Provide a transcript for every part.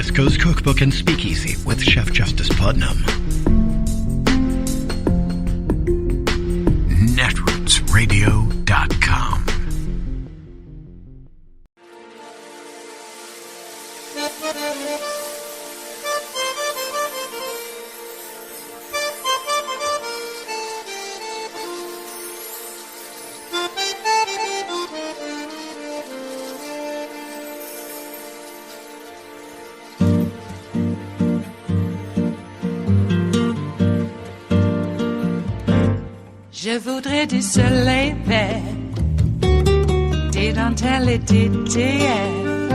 West Coast Cookbook and Speakeasy with Chef Justice Putnam. Netrootsradio.com. Je voudrais du soleil vert, des dentelles et des théières,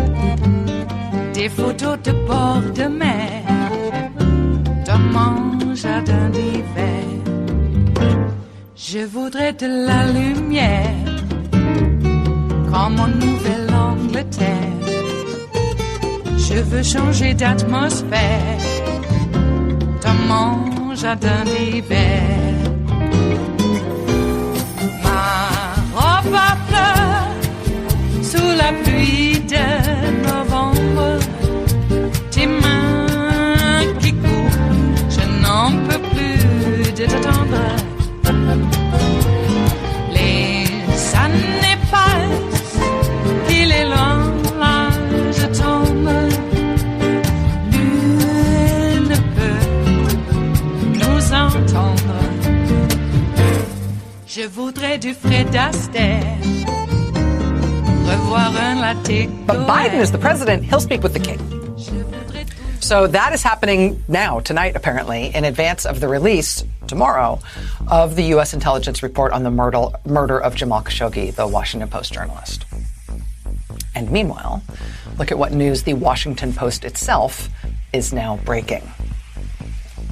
des photos de bord de mer, dans mon jardin d'hiver. Je voudrais de la lumière, comme en Nouvelle-Angleterre. Je veux changer d'atmosphère, dans mon jardin d'hiver. Ma fleur sous la pluie de novembre, tes mains qui courent, je n'en peux plus de t'attendre. Les années passent, il est long, là je tombe. Nul ne peut nous entendre. Je voudrais du Fred Astaire, revoir un latte. But Biden is the president. He'll speak with the king. So that is happening now, tonight, apparently, in advance of the release tomorrow of the U.S. intelligence report on the murder of Jamal Khashoggi, the Washington Post journalist. And meanwhile, look at what news the Washington Post itself is now breaking.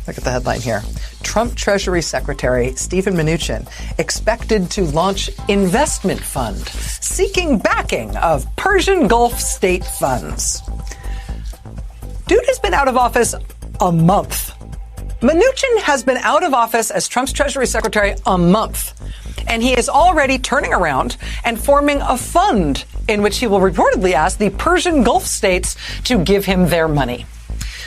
Look at the headline here. Trump Treasury Secretary Steven Mnuchin expected to launch investment fund seeking backing of Persian Gulf state funds. Dude has been out of office a month. Mnuchin has been out of office as Trump's Treasury Secretary a month. And he is already turning around and forming a fund in which he will reportedly ask the Persian Gulf states to give him their money.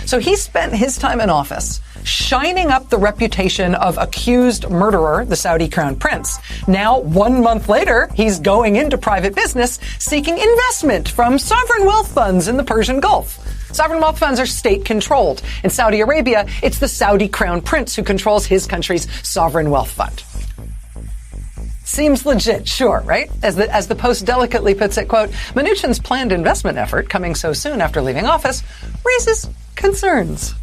So he spent his time in office shining up the reputation of accused murderer, the Saudi crown prince. Now, 1 month later, he's going into private business seeking investment from sovereign wealth funds in the Persian Gulf. Sovereign wealth funds are state-controlled. In Saudi Arabia, it's the Saudi crown prince who controls his country's sovereign wealth fund. Seems legit, sure, right? As the Post delicately puts it, quote, Mnuchin's planned investment effort coming so soon after leaving office raises concerns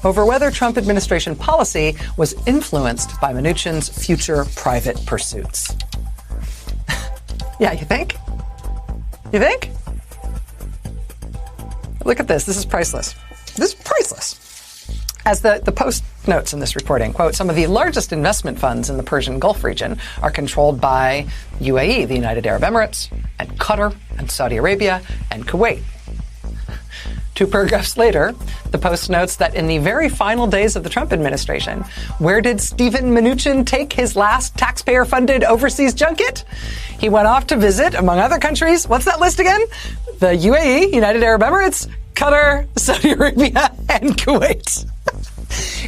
over whether Trump administration policy was influenced by Mnuchin's future private pursuits. Yeah, you think? You think? Look at this. This is priceless. This is priceless. As the Post notes in this reporting, quote, some of the largest investment funds in the Persian Gulf region are controlled by UAE, the United Arab Emirates, and Qatar, and Saudi Arabia, and Kuwait. 2 paragraphs later, the Post notes that in the very final days of the Trump administration, where did Steven Mnuchin take his last taxpayer-funded overseas junket? He went off to visit, among other countries, what's that list again? The UAE, United Arab Emirates, Qatar, Saudi Arabia, and Kuwait.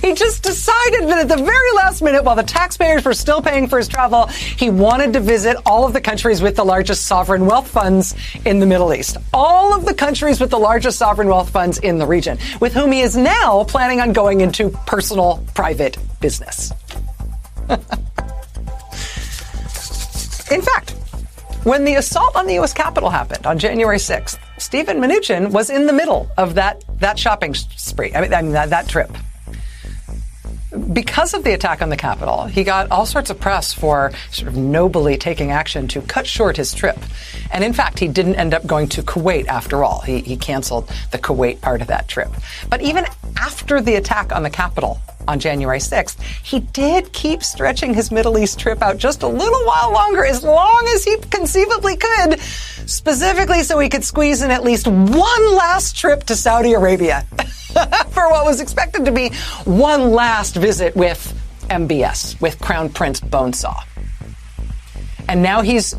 He just decided that at the very last minute, while the taxpayers were still paying for his travel, he wanted to visit all of the countries with the largest sovereign wealth funds in the Middle East. All of the countries with the largest sovereign wealth funds in the region, with whom he is now planning on going into personal, private business. In fact, when the assault on the U.S. Capitol happened on January 6th, Steven Mnuchin was in the middle of that shopping spree. I mean that trip. Because of the attack on the Capitol, he got all sorts of press for sort of nobly taking action to cut short his trip. And in fact, he didn't end up going to Kuwait after all. He canceled the Kuwait part of that trip. But even after the attack on the Capitol on January 6th, he did keep stretching his Middle East trip out just a little while longer, as long as he conceivably could, specifically so he could squeeze in at least one last trip to Saudi Arabia for what was expected to be one last visit with MBS, with Crown Prince Bonesaw. And now he's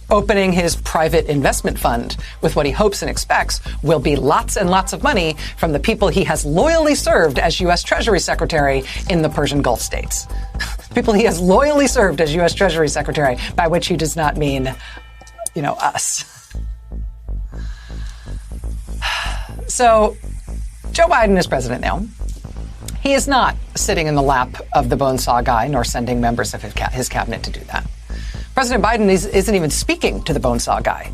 opening his private investment fund with what he hopes and expects will be lots and lots of money from the people he has loyally served as U.S. Treasury Secretary in the Persian Gulf states. People he has loyally served as U.S. Treasury Secretary, by which he does not mean, us. So, Joe Biden is president now. He is not sitting in the lap of the bonesaw guy, nor sending members of his cabinet to do that. President Biden isn't even speaking to the bonesaw guy.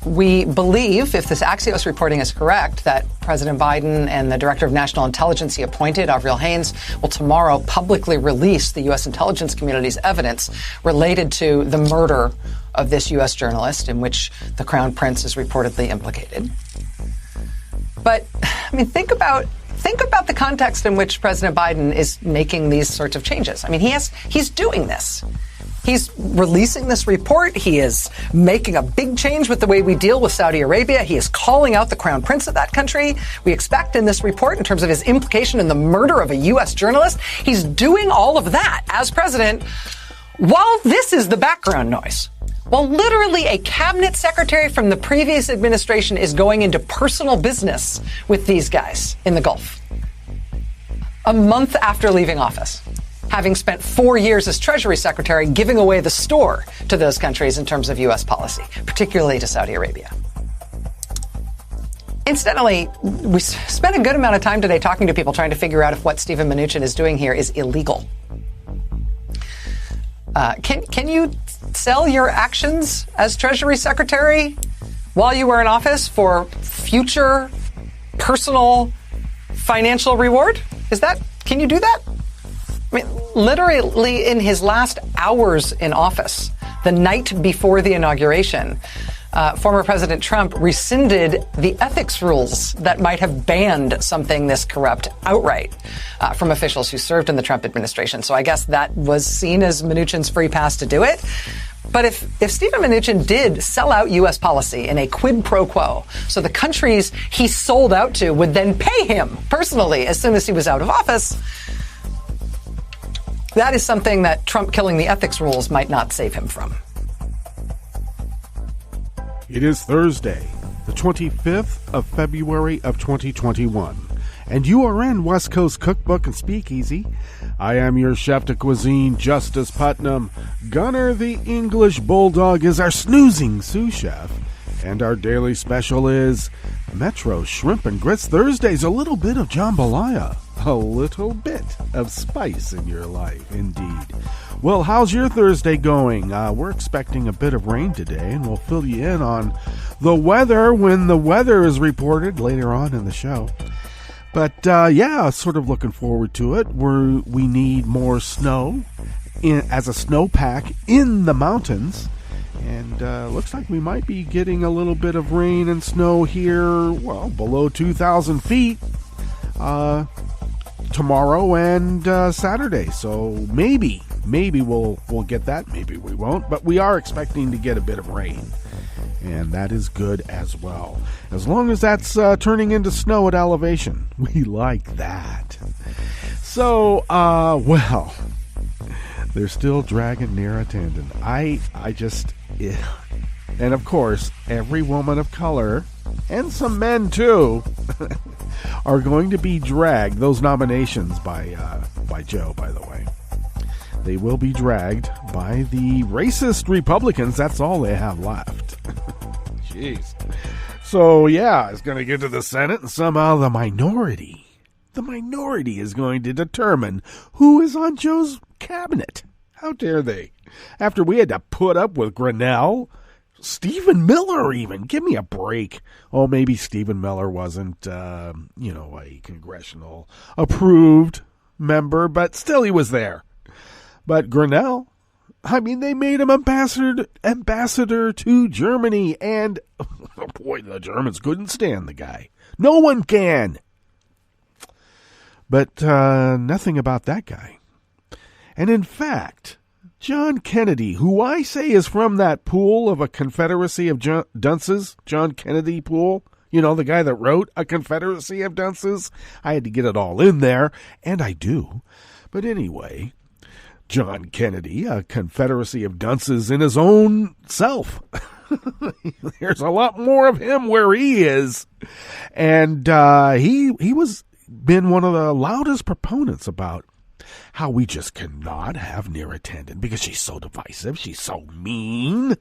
We believe, if this Axios reporting is correct, that President Biden and the Director of National Intelligence he appointed, Avril Haines, will tomorrow publicly release the U.S. intelligence community's evidence related to the murder of this U.S. journalist in which the Crown Prince is reportedly implicated. But, think about the context in which President Biden is making these sorts of changes. He's doing this. He's releasing this report. He is making a big change with the way we deal with Saudi Arabia. He is calling out the Crown Prince of that country. We expect in this report, in terms of his implication in the murder of a U.S. journalist, he's doing all of that as president while this is the background noise. While literally a cabinet secretary from the previous administration is going into personal business with these guys in the Gulf. A month after leaving office, having spent 4 years as Treasury Secretary giving away the store to those countries in terms of U.S. policy, particularly to Saudi Arabia. Incidentally, we spent a good amount of time today talking to people trying to figure out if what Stephen Mnuchin is doing here is illegal. Can you sell your actions as Treasury Secretary while you were in office for future personal financial reward? Can you do that? Literally in his last hours in office, the night before the inauguration, former President Trump rescinded the ethics rules that might have banned something this corrupt outright from officials who served in the Trump administration. So I guess that was seen as Mnuchin's free pass to do it. But if Stephen Mnuchin did sell out U.S. policy in a quid pro quo, so the countries he sold out to would then pay him personally as soon as he was out of office, that is something that Trump killing the ethics rules might not save him from. It is Thursday, the 25th of February of 2021, and you are in West Coast Cookbook and Speakeasy. I am your chef de cuisine, Justice Putnam. Gunner the English Bulldog is our snoozing sous chef, and our daily special is Metro Shrimp and Grits Thursdays. A little bit of jambalaya, a little bit of spice in your life, indeed. Well, how's your Thursday going? We're expecting a bit of rain today, and we'll fill you in on the weather when the weather is reported later on in the show. But, sort of looking forward to it. We need more snow as a snowpack in the mountains. And looks like we might be getting a little bit of rain and snow here, below 2,000 feet tomorrow and Saturday. So maybe we'll get that. Maybe we won't. But we are expecting to get a bit of rain. And that is good as well. As long as that's turning into snow at elevation. We like that. So, they're still dragging near a tendon. And of course, every woman of color, and some men too, are going to be dragged. Those nominations by Joe, by the way. They will be dragged by the racist Republicans. That's all they have left. Jeez. So, it's going to get to the Senate, and somehow the minority is going to determine who is on Joe's cabinet. How dare they? After we had to put up with Grinnell, Stephen Miller even. Give me a break. Oh, maybe Stephen Miller wasn't, a congressional approved member, but still he was there. But Grinnell, they made him ambassador to Germany, and boy, the Germans couldn't stand the guy. No one can. But nothing about that guy. And in fact, John Kennedy, who I say is from that pool of a Confederacy of Dunces, John Kennedy pool, the guy that wrote A Confederacy of Dunces. I had to get it all in there, and I do. But anyway, John Kennedy, a confederacy of dunces in his own self. There's a lot more of him where he is. And he was been one of the loudest proponents about how we just cannot have Neera Tanden because she's so divisive, she's so mean.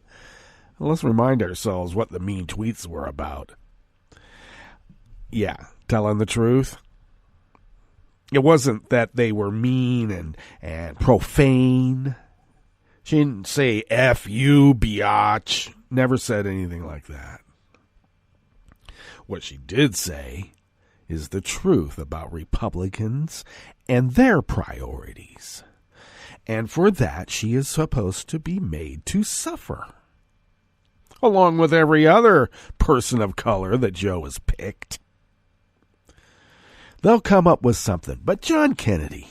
Well, let's remind ourselves what the mean tweets were about. Yeah, telling the truth. It wasn't that they were mean and profane. She didn't say, F you, biatch. Never said anything like that. What she did say is the truth about Republicans and their priorities. And for that, she is supposed to be made to suffer. Along with every other person of color that Joe has picked. They'll come up with something. But John Kennedy,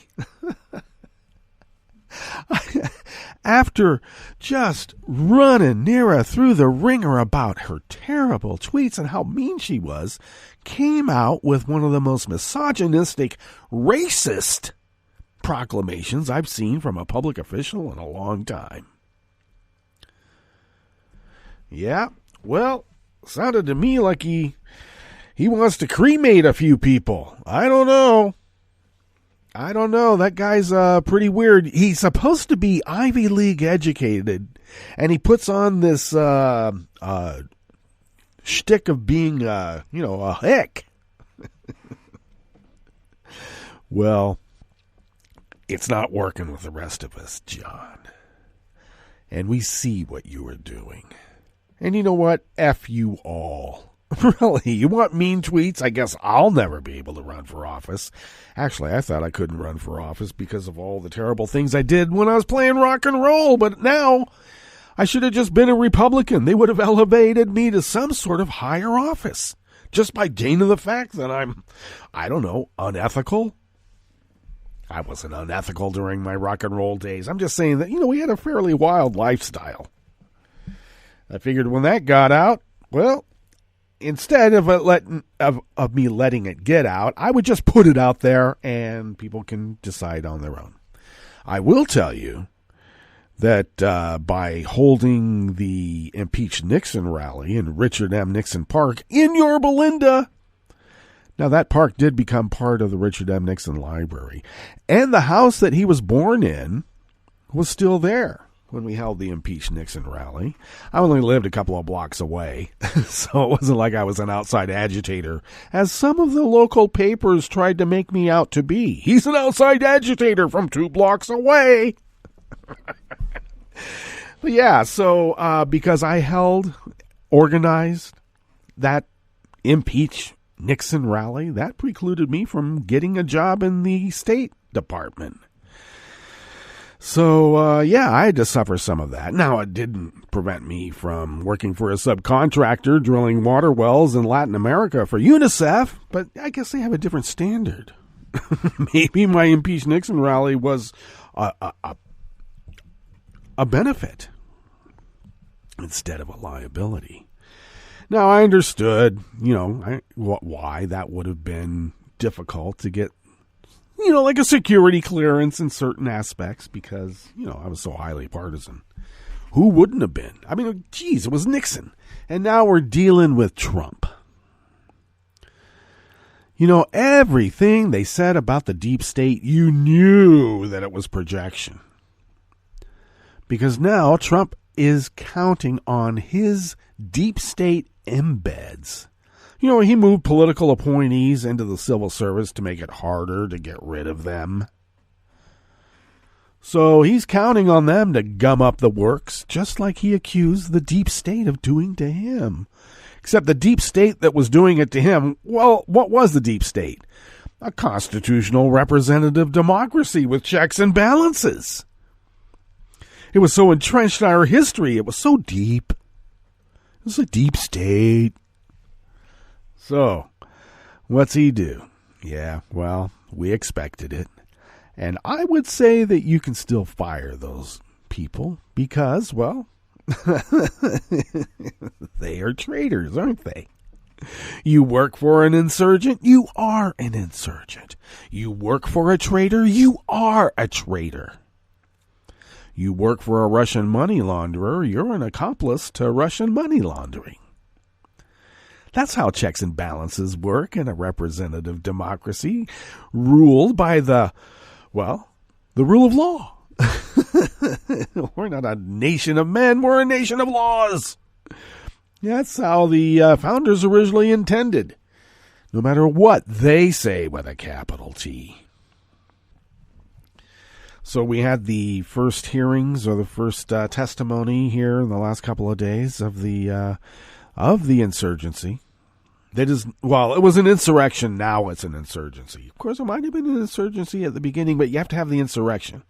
after just running Neera through the ringer about her terrible tweets and how mean she was, came out with one of the most misogynistic, racist proclamations I've seen from a public official in a long time. Yeah, well, sounded to me like he wants to cremate a few people. I don't know. That guy's pretty weird. He's supposed to be Ivy League educated, and he puts on this shtick of being, a hick. Well, it's not working with the rest of us, John. And we see what you are doing. And you know what? F you all. Really? You want mean tweets? I guess I'll never be able to run for office. Actually, I thought I couldn't run for office because of all the terrible things I did when I was playing rock and roll. But now, I should have just been a Republican. They would have elevated me to some sort of higher office. Just by dint of the fact that I'm, unethical. I wasn't unethical during my rock and roll days. I'm just saying that, we had a fairly wild lifestyle. I figured when that got out, well, instead of me letting it get out, I would just put it out there and people can decide on their own. I will tell you that by holding the Impeach Nixon rally in Richard M. Nixon Park in Yorba Linda, now that park did become part of the Richard M. Nixon Library, and the house that he was born in was still there when we held the Impeach Nixon rally. I only lived a couple of blocks away, so it wasn't like I was an outside agitator, as some of the local papers tried to make me out to be. He's an outside agitator from 2 blocks away. But yeah, so because I organized that Impeach Nixon rally, that precluded me from getting a job in the State Department. So, I had to suffer some of that. Now, it didn't prevent me from working for a subcontractor drilling water wells in Latin America for UNICEF, but I guess they have a different standard. Maybe my Impeach Nixon rally was a benefit instead of a liability. Now, I understood, why that would have been difficult to get, like a security clearance in certain aspects because, I was so highly partisan. Who wouldn't have been? I mean, geez, it was Nixon. And now we're dealing with Trump. Everything they said about the deep state, you knew that it was projection. Because now Trump is counting on his deep state embeds. He moved political appointees into the civil service to make it harder to get rid of them. So he's counting on them to gum up the works, just like he accused the deep state of doing to him. Except the deep state that was doing it to him, well, what was the deep state? A constitutional representative democracy with checks and balances. It was so entrenched in our history. It was so deep. It was a deep state. So, what's he do? Yeah, well, we expected it. And I would say that you can still fire those people because, well, they are traitors, aren't they? You work for an insurgent, you are an insurgent. You work for a traitor, you are a traitor. You work for a Russian money launderer, you're an accomplice to Russian money laundering. That's how checks and balances work in a representative democracy ruled by the rule of law. We're not a nation of men, we're a nation of laws. That's how the founders originally intended, no matter what they say with a capital T. So we had the first hearings or the first testimony here in the last couple of days of the insurgency. That is, well, it was an insurrection. Now it's an insurgency. Of course, it might have been an insurgency at the beginning, but you have to have the insurrection.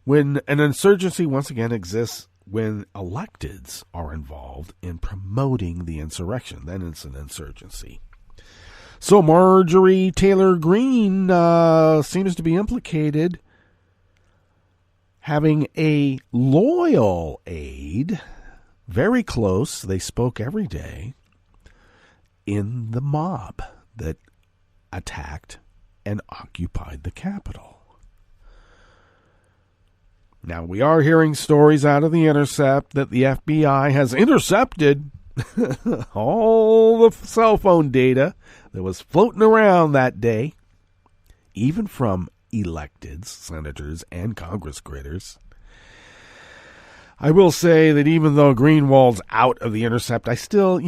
When an insurgency, once again, exists when electeds are involved in promoting the insurrection, then it's an insurgency. So Marjorie Taylor Greene seems to be implicated, having a loyal aide, very close, they spoke every day, in the mob that attacked and occupied the Capitol. Now, we are hearing stories out of The Intercept that the FBI has intercepted all the cell phone data that was floating around that day, even from electeds, senators, and Congress critters. I will say that even though Greenwald's out of The Intercept, I still,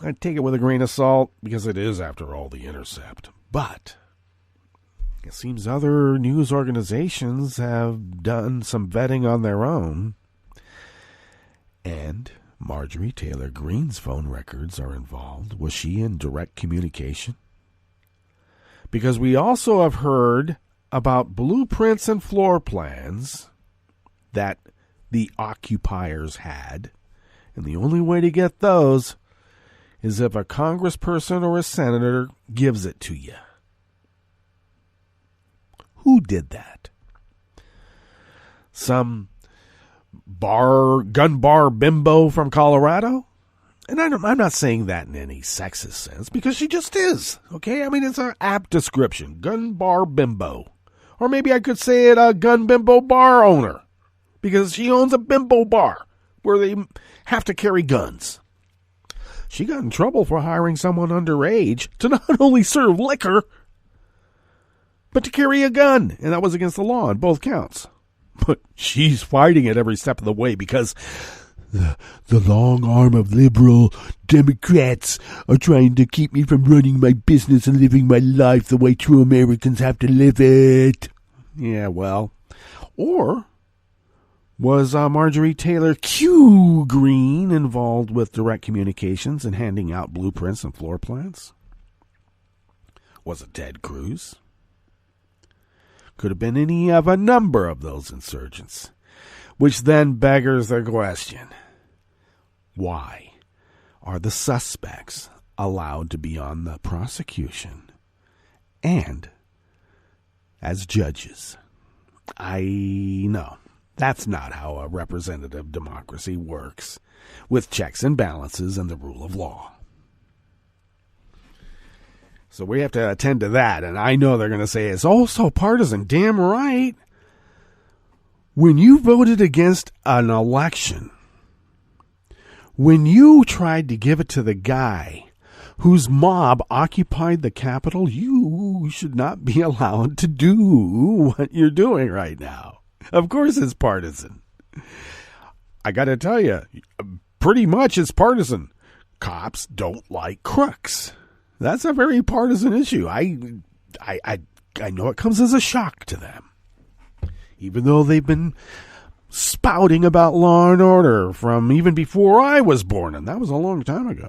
I take it with a grain of salt because it is, after all, The Intercept. But it seems other news organizations have done some vetting on their own, and Marjorie Taylor Greene's phone records are involved. Was she in direct communication? Because we also have heard about blueprints and floor plans that the occupiers had, and the only way to get those is if a congressperson or a senator gives it to you. Who did that? Some gun bar bimbo from Colorado? And I'm not saying that in any sexist sense, because she just is, okay? I mean, it's an apt description, gun bar bimbo. Or maybe I could say it, a gun bimbo bar owner, because she owns a bimbo bar where they have to carry guns. She got in trouble for hiring someone underage to not only serve liquor, but to carry a gun, and that was against the law on both counts. But she's fighting it every step of the way because the long arm of liberal Democrats are trying to keep me from running my business and living my life the way true Americans have to live it. Yeah, well, or was Marjorie Taylor Q. Greene involved with direct communications and handing out blueprints and floor plans? Was it Ted Cruz? Could have been any of a number of those insurgents, which then beggars the question, why are the suspects allowed to be on the prosecution and as judges? I know that's not how a representative democracy works, with checks and balances and the rule of law. So we have to attend to that, and I know they're going to say it's all so partisan. Damn right. When you voted against an election, when you tried to give it to the guy whose mob occupied the Capitol, you should not be allowed to do what you're doing right now. Of course it's partisan. I got to tell you, pretty much it's partisan. Cops don't like crooks. That's a very partisan issue. I know it comes as a shock to them. Even though they've been spouting about law and order from even before I was born, and that was a long time ago.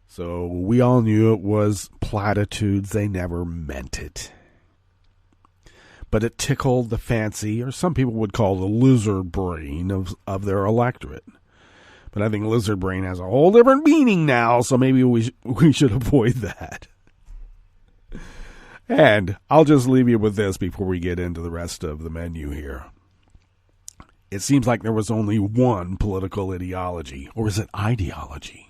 So we all knew it was platitudes. They never meant it. But it tickled the fancy, or some people would call the lizard brain of their electorate. But I think lizard brain has a whole different meaning now, so maybe we should avoid that. And I'll just leave you with this before we get into the rest of the menu here. It seems like there was only one political ideology, or is it ideology,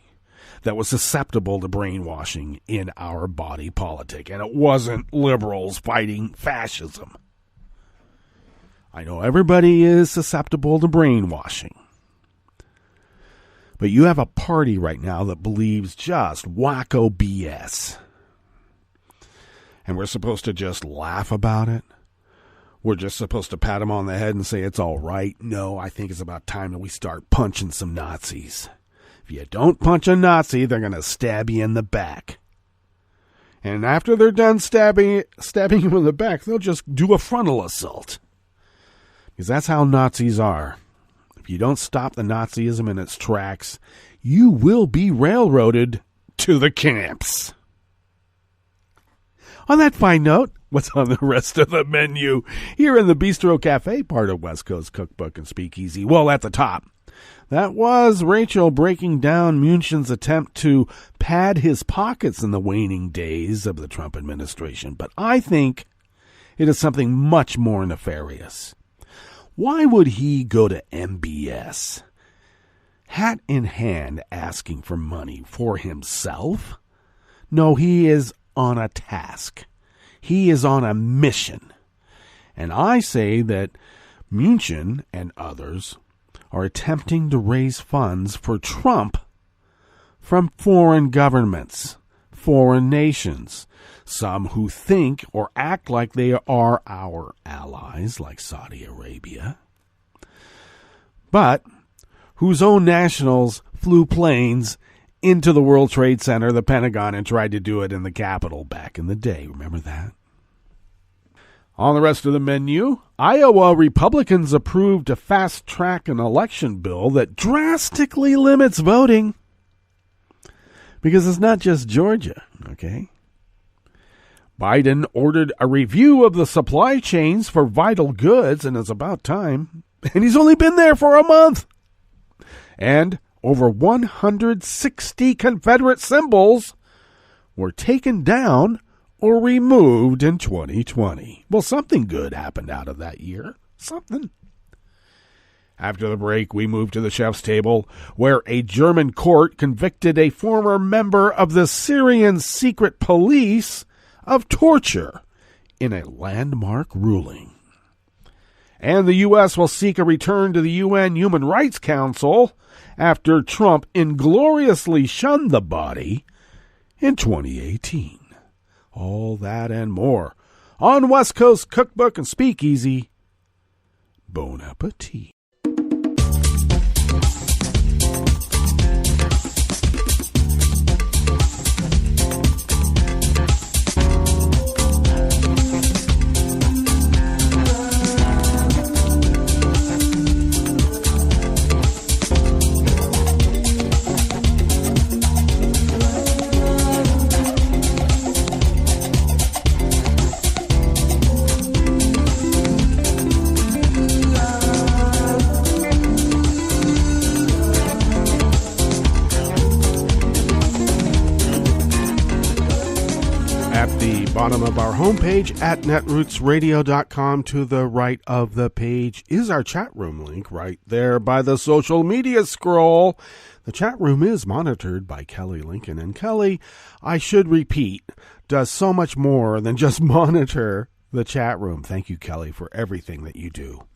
that was susceptible to brainwashing in our body politic, and it wasn't liberals fighting fascism. I know everybody is susceptible to brainwashing. But you have a party right now that believes just wacko BS. And we're supposed to just laugh about it? We're just supposed to pat them on the head and say it's all right? No, I think it's about time that we start punching some Nazis. If you don't punch a Nazi, they're going to stab you in the back. And after they're done stabbing you in the back, they'll just do a frontal assault. Because that's how Nazis are. If you don't stop the Nazism in its tracks, you will be railroaded to the camps. On that fine note, what's on the rest of the menu here in the Bistro Cafe, part of West Coast Cookbook and Speakeasy? Well, at the top, that was Rachel breaking down Mnuchin's attempt to pad his pockets in the waning days of the Trump administration. But I think it is something much more nefarious. Why would he go to MBS, hat in hand, asking for money for himself? No, he is on a task. He is on a mission. And I say that Mnuchin and others are attempting to raise funds for Trump from foreign governments, foreign nations, some who think or act like they are our allies, like Saudi Arabia, but whose own nationals flew planes into the World Trade Center, the Pentagon, and tried to do it in the Capitol back in the day. Remember that? On the rest of the menu, Iowa Republicans approved to fast-track an election bill that drastically limits voting. Because it's not just Georgia, okay? Biden ordered a review of the supply chains for vital goods, and it's about time. And he's only been there for a month. And over 160 Confederate symbols were taken down or removed in 2020. Well, something good happened out of that year. Something. After the break, we move to the chef's table, where a German court convicted a former member of the Syrian secret police of torture in a landmark ruling. And the U.S. will seek a return to the UN Human Rights Council after Trump ingloriously shunned the body in 2018. All that and more on West Coast Cookbook and Speakeasy. Bon appetit. Bottom of our homepage at netrootsradio.com, to the right of the page is our chat room link right there by the social media scroll. The chat room is monitored by Kelly Lincoln, and Kelly, I should repeat, does so much more than just monitor the chat room. Thank you, Kelly, for everything that you do.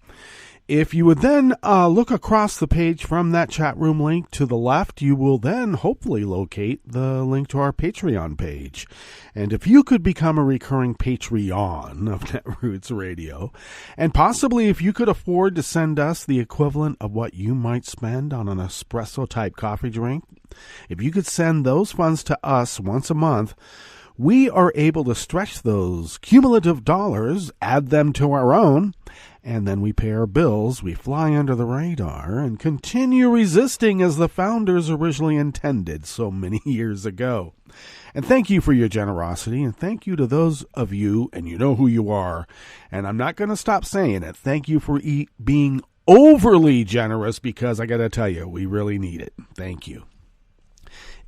If you would then look across the page from that chat room link to the left, you will then hopefully locate the link to our Patreon page. And if you could become a recurring Patreon of Netroots Radio, and possibly if you could afford to send us the equivalent of what you might spend on an espresso-type coffee drink, if you could send those funds to us once a month, we are able to stretch those cumulative dollars, add them to our own, and then we pay our bills, we fly under the radar, and continue resisting as the founders originally intended so many years ago. And thank you for your generosity, and thank you to those of you, and you know who you are, and I'm not going to stop saying it, thank you for being overly generous, because I got to tell you, we really need it. Thank you.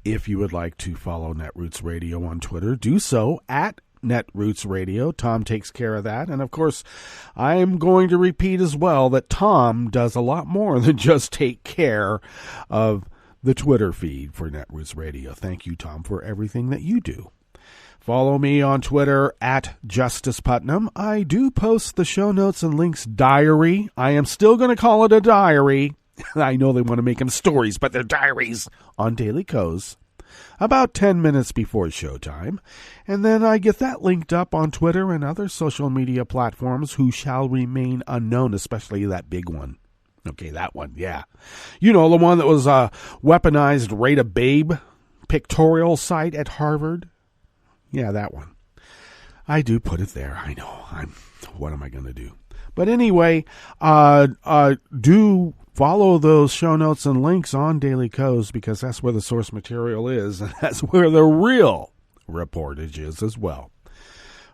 If you would like to follow Netroots Radio on Twitter, do so at Netroots Radio. Tom takes care of that. And of course, I'm going to repeat as well that Tom does a lot more than just take care of the Twitter feed for Netroots Radio. Thank you, Tom, for everything that you do. Follow me on Twitter at Justice Putnam. I do post the show notes and links diary. I am still going to call it a diary. I know they want to make them stories, but they're diaries on Daily Kos. About 10 minutes before showtime. And then I get that linked up on Twitter and other social media platforms who shall remain unknown, especially that big one. Okay, that one, yeah. You know, the one that was a weaponized Rate a Babe pictorial site at Harvard. Yeah, that one. I do put it there. I know. What am I going to do? But anyway, do follow those show notes and links on Daily Kos, because that's where the source material is, and that's where the real reportage is as well.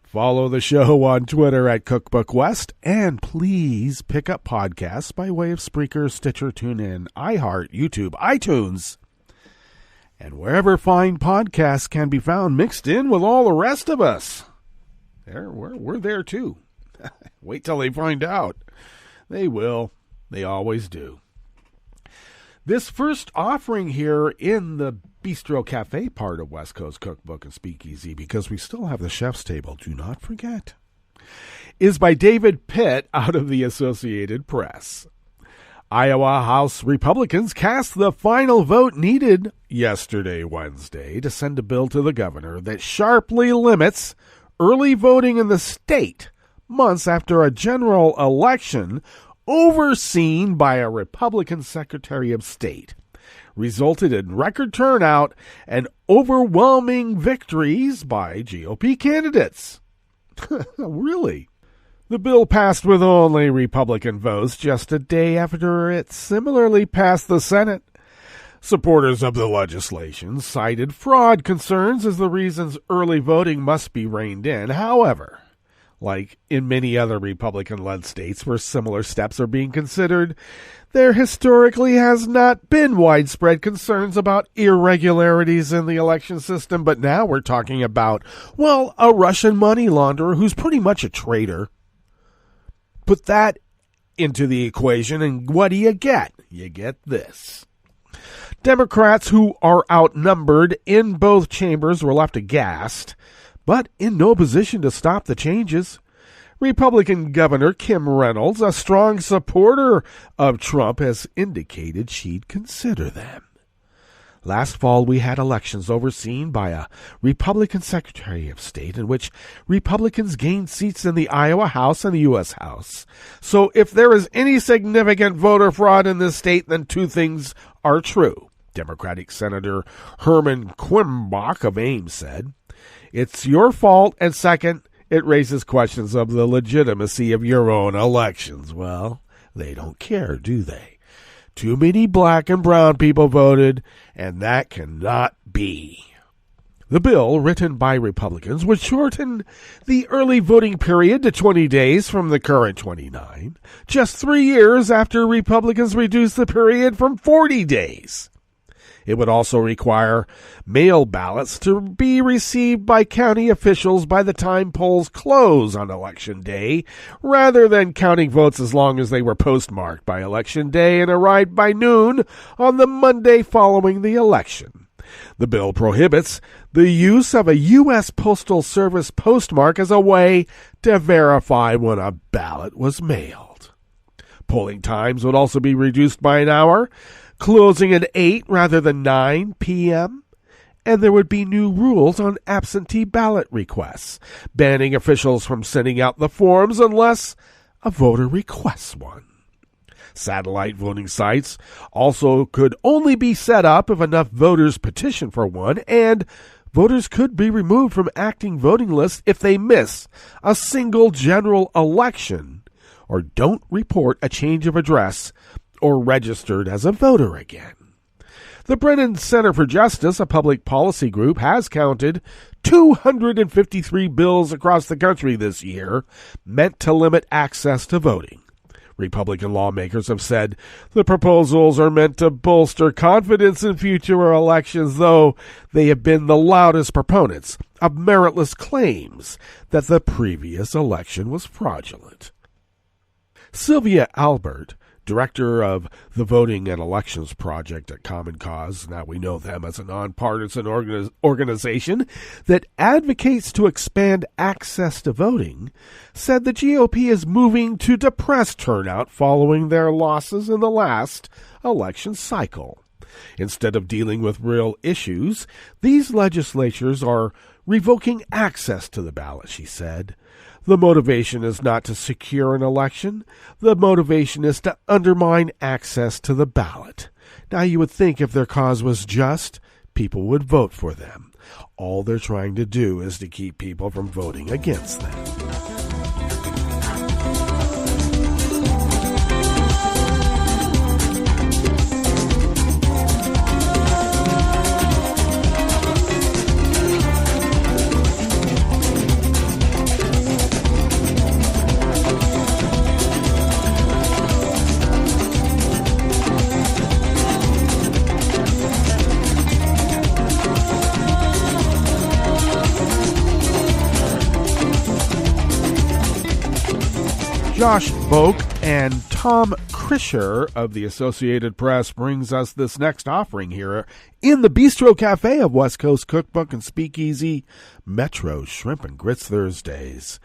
Follow the show on Twitter at Cookbook West, and please pick up podcasts by way of Spreaker, Stitcher, TuneIn, iHeart, YouTube, iTunes, and wherever fine podcasts can be found mixed in with all the rest of us. We're there too. Wait till they find out. They will. They always do. This first offering here in the Bistro Cafe part of West Coast Cookbook and Speakeasy, because we still have the chef's table, do not forget, is by David Pitt out of the Associated Press. Iowa House Republicans cast the final vote needed yesterday, Wednesday, to send a bill to the governor that sharply limits early voting in the state months after a general election overseen by a Republican Secretary of State resulted in record turnout and overwhelming victories by GOP candidates. Really? The bill passed with only Republican votes just a day after it similarly passed the Senate. Supporters of the legislation cited fraud concerns as the reasons early voting must be reined in. However, like in many other Republican-led states where similar steps are being considered, there historically has not been widespread concerns about irregularities in the election system. But now we're talking about, well, a Russian money launderer who's pretty much a traitor. Put that into the equation, and what do you get? You get this. Democrats who are outnumbered in both chambers were left aghast, but in no position to stop the changes. Republican Governor Kim Reynolds, a strong supporter of Trump, has indicated she'd consider them. Last fall, we had elections overseen by a Republican Secretary of State in which Republicans gained seats in the Iowa House and the U.S. House. So if there is any significant voter fraud in this state, then two things are true. Democratic Senator Herman Quimbach of Ames said, "It's your fault, and second, it raises questions of the legitimacy of your own elections." Well, they don't care, do they? Too many black and brown people voted, and that cannot be. The bill, written by Republicans, would shorten the early voting period to 20 days from the current 29, just 3 years after Republicans reduced the period from 40 days. It would also require mail ballots to be received by county officials by the time polls close on Election Day, rather than counting votes as long as they were postmarked by Election Day and arrived by noon on the Monday following the election. The bill prohibits the use of a U.S. Postal Service postmark as a way to verify when a ballot was mailed. Polling times would also be reduced by an hour, closing at 8 rather than 9 p.m., and there would be new rules on absentee ballot requests, banning officials from sending out the forms unless a voter requests one. Satellite voting sites also could only be set up if enough voters petition for one, and voters could be removed from active voting lists if they miss a single general election or don't report a change of address or registered as a voter again. The Brennan Center for Justice, a public policy group, has counted 253 bills across the country this year meant to limit access to voting. Republican lawmakers have said the proposals are meant to bolster confidence in future elections, though they have been the loudest proponents of meritless claims that the previous election was fraudulent. Sylvia Albert, director of the Voting and Elections Project at Common Cause. Now we know them as a nonpartisan organization that advocates to expand access to voting, said the GOP is moving to depress turnout following their losses in the last election cycle. Instead of dealing with real issues, these legislatures are revoking access to the ballot, she said. The motivation is not to secure an election. The motivation is to undermine access to the ballot. Now, you would think if their cause was just, people would vote for them. All they're trying to do is to keep people from voting against them. Josh Boak and Tom Krischer of the Associated Press brings us this next offering here in the Bistro Cafe of West Coast Cookbook and Speakeasy, Metro Shrimp and Grits Thursdays.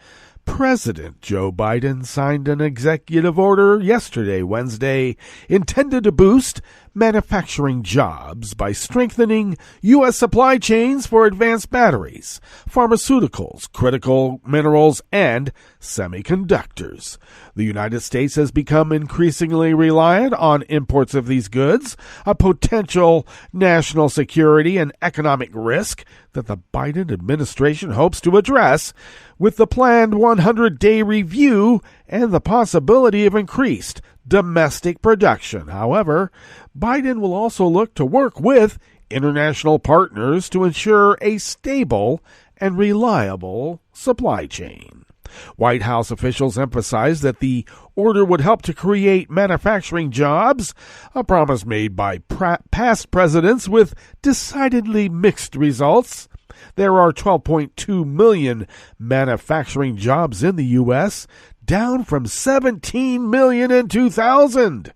President Joe Biden signed an executive order yesterday, Wednesday, intended to boost manufacturing jobs by strengthening U.S. supply chains for advanced batteries, pharmaceuticals, critical minerals, and semiconductors. The United States has become increasingly reliant on imports of these goods, a potential national security and economic risk that the Biden administration hopes to address with the planned 100-day review and the possibility of increased domestic production. However, Biden will also look to work with international partners to ensure a stable and reliable supply chain. White House officials emphasized that the order would help to create manufacturing jobs, a promise made by past presidents with decidedly mixed results. There are 12.2 million manufacturing jobs in the U.S., down from 17 million in 2000.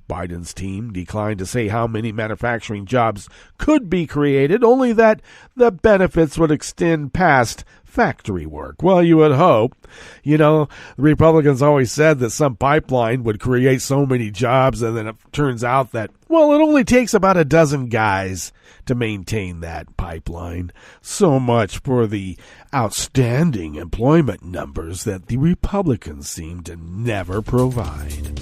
Biden's team declined to say how many manufacturing jobs could be created, only that the benefits would extend past factory work. Well, you would hope. You know, the Republicans always said that some pipeline would create so many jobs, and then it turns out that, well, it only takes about a dozen guys to maintain that pipeline. So much for the outstanding employment numbers that the Republicans seem to never provide.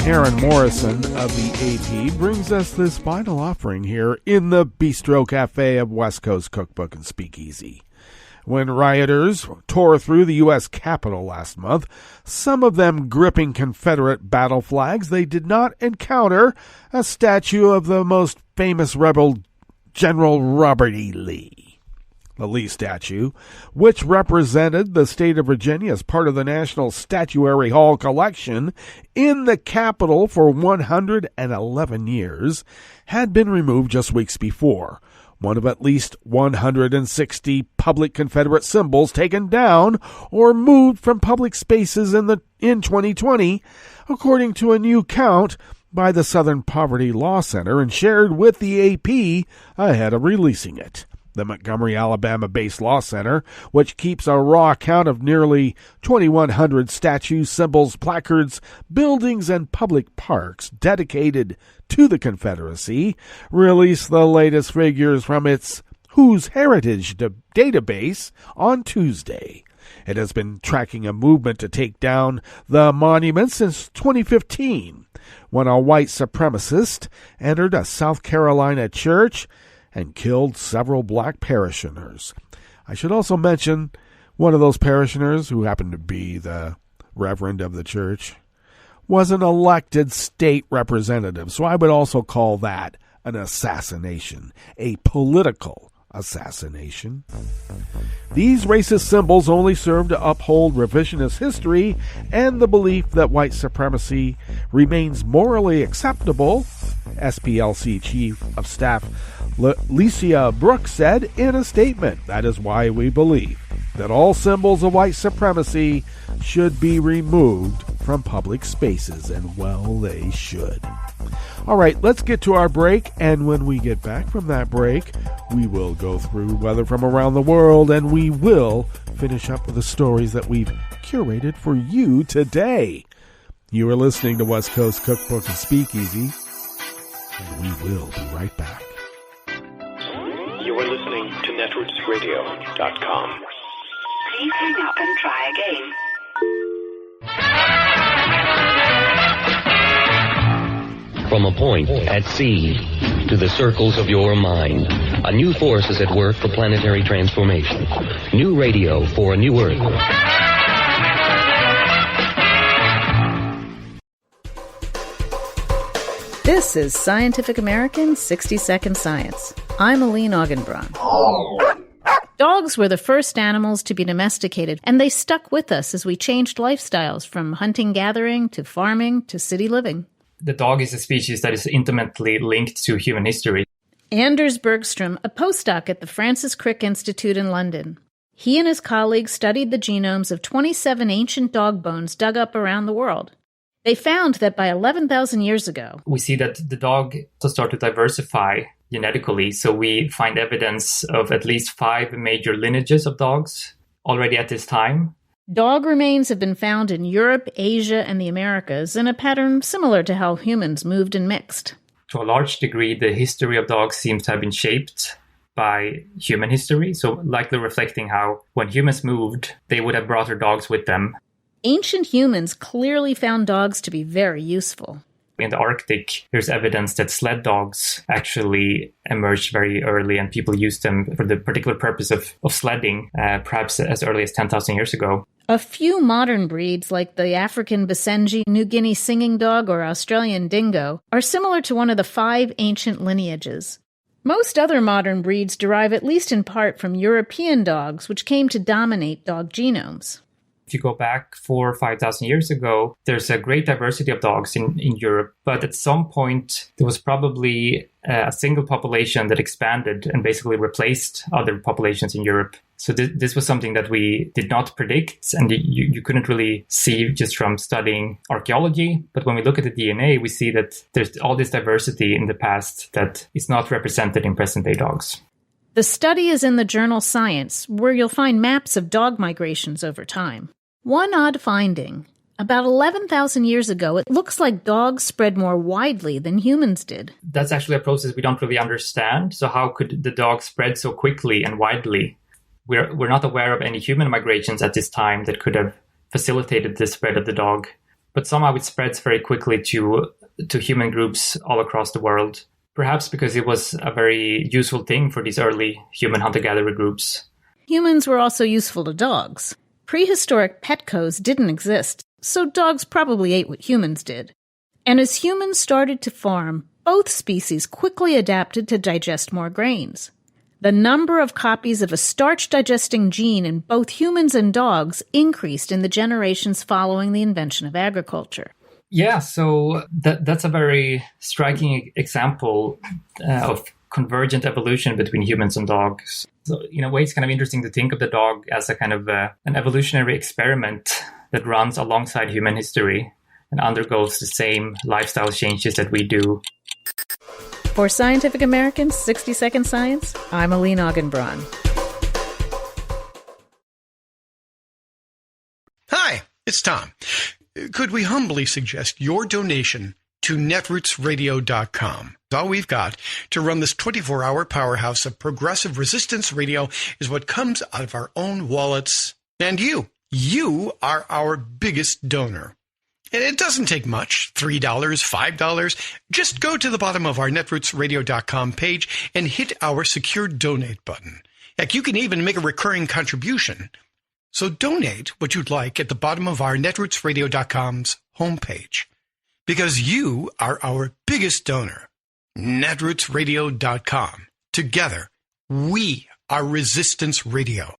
Aaron Morrison of the AP brings us this final offering here in the Bistro Cafe of West Coast Cookbook and Speakeasy. When rioters tore through the U.S. Capitol last month, some of them gripping Confederate battle flags, they did not encounter a statue of the most famous rebel, General Robert E. Lee. The Lee statue, which represented the state of Virginia as part of the National Statuary Hall collection in the Capitol for 111 years, had been removed just weeks before. One of at least 160 public Confederate symbols taken down or moved from public spaces in 2020, according to a new count by the Southern Poverty Law Center and shared with the AP ahead of releasing it. The Montgomery, Alabama-based law center, which keeps a raw count of nearly 2,100 statues, symbols, placards, buildings, and public parks dedicated to the Confederacy, released the latest figures from its Who's Heritage database on Tuesday. It has been tracking a movement to take down the monument since 2015, when a white supremacist entered a South Carolina church and killed several black parishioners. I should also mention one of those parishioners, who happened to be the reverend of the church, was an elected state representative. So I would also call that an assassination, a political assassination. These racist symbols only serve to uphold revisionist history and the belief that white supremacy remains morally acceptable, SPLC Chief of Staff Licia Brooks said in a statement. That is why we believe that all symbols of white supremacy should be removed from public spaces, and well, they should. All right, let's get to our break, and when we get back from that break, we will go through weather from around the world, and we will finish up with the stories that we've curated for you today. You are listening to West Coast Cookbook and Speakeasy, and we will be right back. You are listening to netrootsradio.com. Please hang up and try again. From a point at sea to the circles of your mind, a new force is at work for planetary transformation. New radio for a new Earth. This is Scientific American 60-Second Science. I'm Aline Augenbraun. Dogs were the first animals to be domesticated, and they stuck with us as we changed lifestyles from hunting-gathering to farming to city living. The dog is a species that is intimately linked to human history. Anders Bergstrom, a postdoc at the Francis Crick Institute in London. He and his colleagues studied the genomes of 27 ancient dog bones dug up around the world. They found that by 11,000 years ago, we see that the dog to start to diversify genetically. So we find evidence of at least 5 major lineages of dogs already at this time. Dog remains have been found in Europe, Asia, and the Americas in a pattern similar to how humans moved and mixed. To a large degree, the history of dogs seems to have been shaped by human history, so likely reflecting how when humans moved, they would have brought their dogs with them. Ancient humans clearly found dogs to be very useful. In the Arctic, there's evidence that sled dogs actually emerged very early, and people used them for the particular purpose of sledding, perhaps as early as 10,000 years ago. A few modern breeds, like the African Basenji, New Guinea singing dog, or Australian dingo, are similar to one of the 5 ancient lineages. Most other modern breeds derive at least in part from European dogs, which came to dominate dog genomes. If you go back 4,000 or 5,000 years ago, there's a great diversity of dogs in Europe. But at some point, there was probably a single population that expanded and basically replaced other populations in Europe. So this was something that we did not predict, and you couldn't really see just from studying archaeology. But when we look at the DNA, we see that there's all this diversity in the past that is not represented in present-day dogs. The study is in the journal Science, where you'll find maps of dog migrations over time. One odd finding: about 11,000 years ago, it looks like dogs spread more widely than humans did. That's actually a process we don't really understand. So how could the dog spread so quickly and widely? We're not aware of any human migrations at this time that could have facilitated the spread of the dog. But somehow it spreads very quickly to human groups all across the world. Perhaps because it was a very useful thing for these early human hunter-gatherer groups. Humans were also useful to dogs. Prehistoric Petcos didn't exist, so dogs probably ate what humans did. And as humans started to farm, both species quickly adapted to digest more grains. The number of copies of a starch-digesting gene in both humans and dogs increased in the generations following the invention of agriculture. Yeah, so that's a very striking example of convergent evolution between humans and dogs. So in a way, it's kind of interesting to think of the dog as a kind of an evolutionary experiment that runs alongside human history and undergoes the same lifestyle changes that we do. For Scientific American's 60-Second Science, I'm Aline Augenbraun. Hi, it's Tom. Could we humbly suggest your donation to netrootsradio.com? All we've got to run this 24-hour powerhouse of progressive resistance radio is what comes out of our own wallets. And you are our biggest donor. And it doesn't take much, $3, $5. Just go to the bottom of our netrootsradio.com page and hit our secure donate button. Heck, you can even make a recurring contribution. So donate what you'd like at the bottom of our netrootsradio.com's homepage. Because you are our biggest donor. netrootsradio.com. Together, we are Resistance Radio.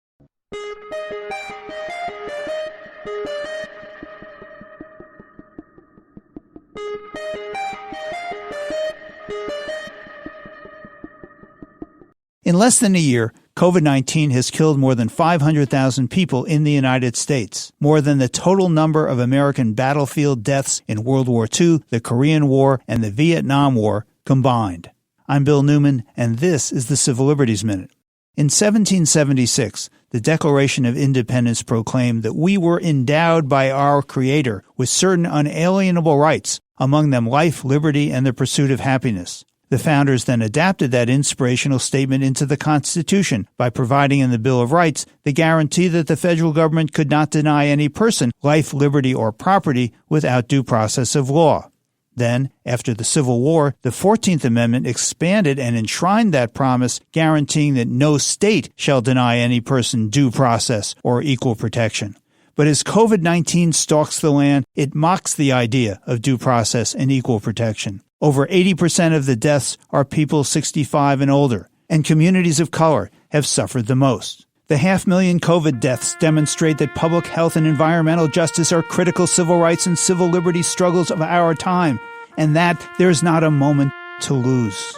In less than a year, COVID-19 has killed more than 500,000 people in the United States, more than the total number of American battlefield deaths in World War II, the Korean War, and the Vietnam War combined. I'm Bill Newman, and this is the Civil Liberties Minute. In 1776, the Declaration of Independence proclaimed that we were endowed by our Creator with certain unalienable rights, among them life, liberty, and the pursuit of happiness. The founders then adapted that inspirational statement into the Constitution by providing in the Bill of Rights the guarantee that the federal government could not deny any person life, liberty, or property without due process of law. Then, after the Civil War, the 14th Amendment expanded and enshrined that promise, guaranteeing that no state shall deny any person due process or equal protection. But as COVID-19 stalks the land, it mocks the idea of due process and equal protection. Over 80% of the deaths are people 65 and older, and communities of color have suffered the most. The 500,000 COVID deaths demonstrate that public health and environmental justice are critical civil rights and civil liberties struggles of our time, and that there's not a moment to lose.